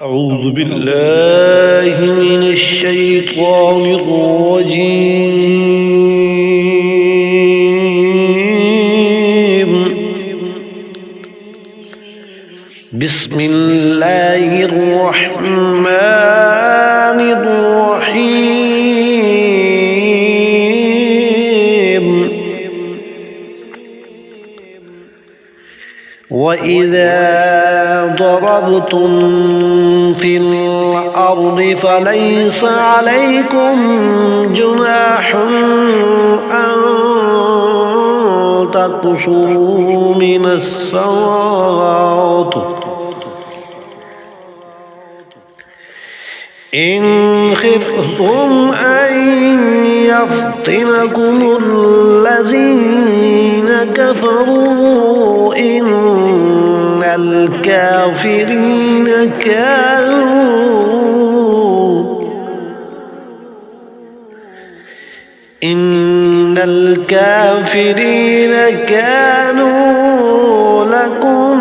أعوذ بالله من الشيطان الرجيم. بسم الله الرحمن الرحيم. وإذا ضربتم في الأرض فليس عليكم جناح أن تقصروا من الصلاة إن خفتم أن يفتنكم الذين كفروا إن الكافرين كانوا لكم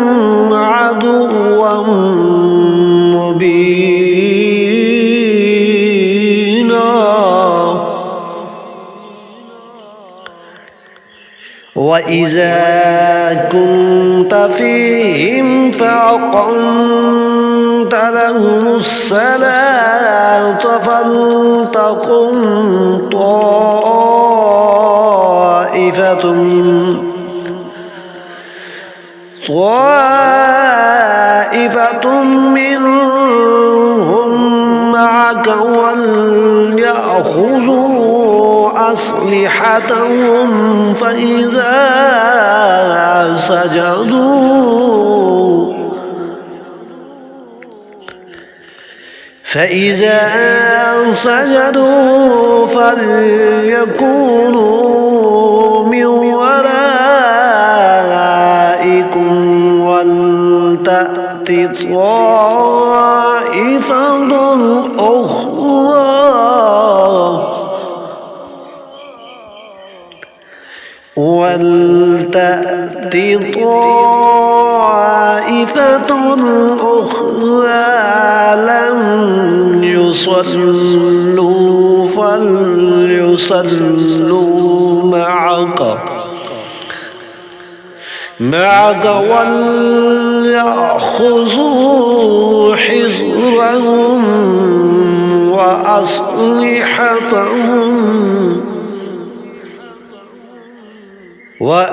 عدوا مبينا. وإذا كنت فيهم فأقمت لهم الصلاة فلتقم طائفة منهم معك وليأخذوا أسلحتهم فإذا سجدوا فليكونوا من ورائكم ولتأت طائفة أخرى لم يصلوا فليصلوا معك وليأخذوا حذرهم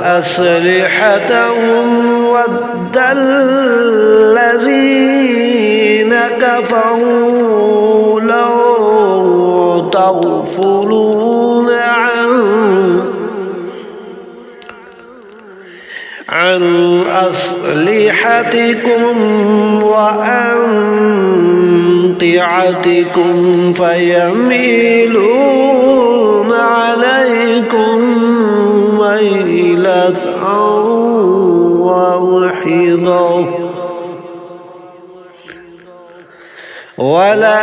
وأسلحتهم ود الذين كفروا لو تغفلون عن أسلحتكم وأمتعتكم فيميلون عليكم ميلة واحدة ولا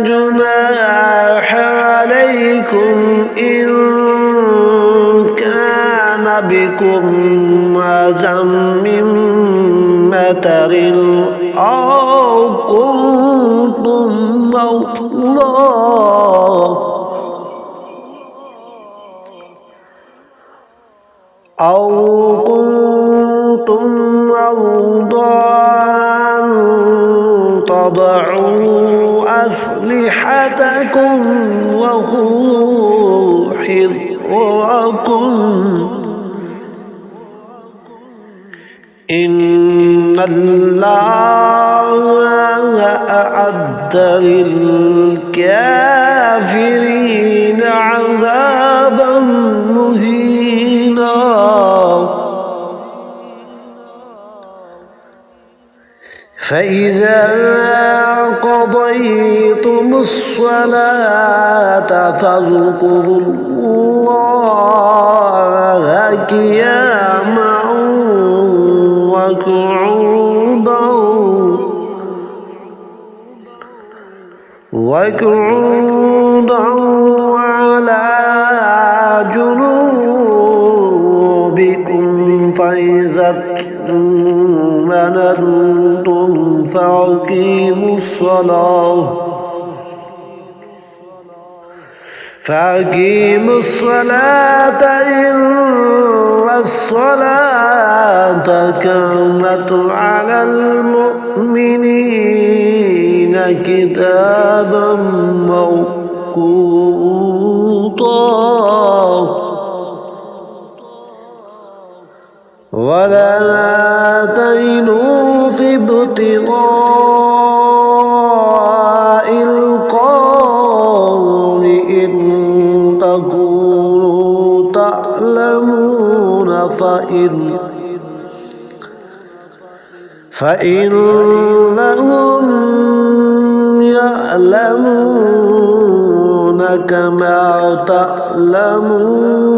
جناح عليكم إن كان بكم أذى من مطر أو كنتم مرضى أن تضعوا أسلحتكم وخذوا حذركم إن الله أعد للكافرين عذابا مهينا. فإذا قضيتم الصلاة فاذكروا الله قياما وقعودا وعلى جنوبكم فإذا مننتم فأقيموا الصلاة إن الصلاة كانت على المؤمنين كتابا موقوتا ولا تهنوا في ابتغاء القوم إن تكونوا تعلمون فإنهم يعلمون كما تعلمون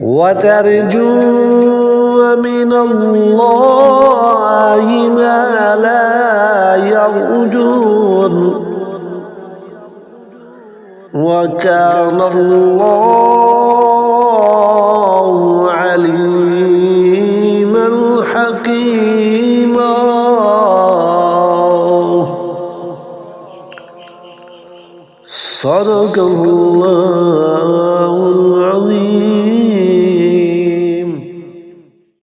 وترجون من الله ما لا يرجون وكان الله عليما حكيما صدق الله العظيم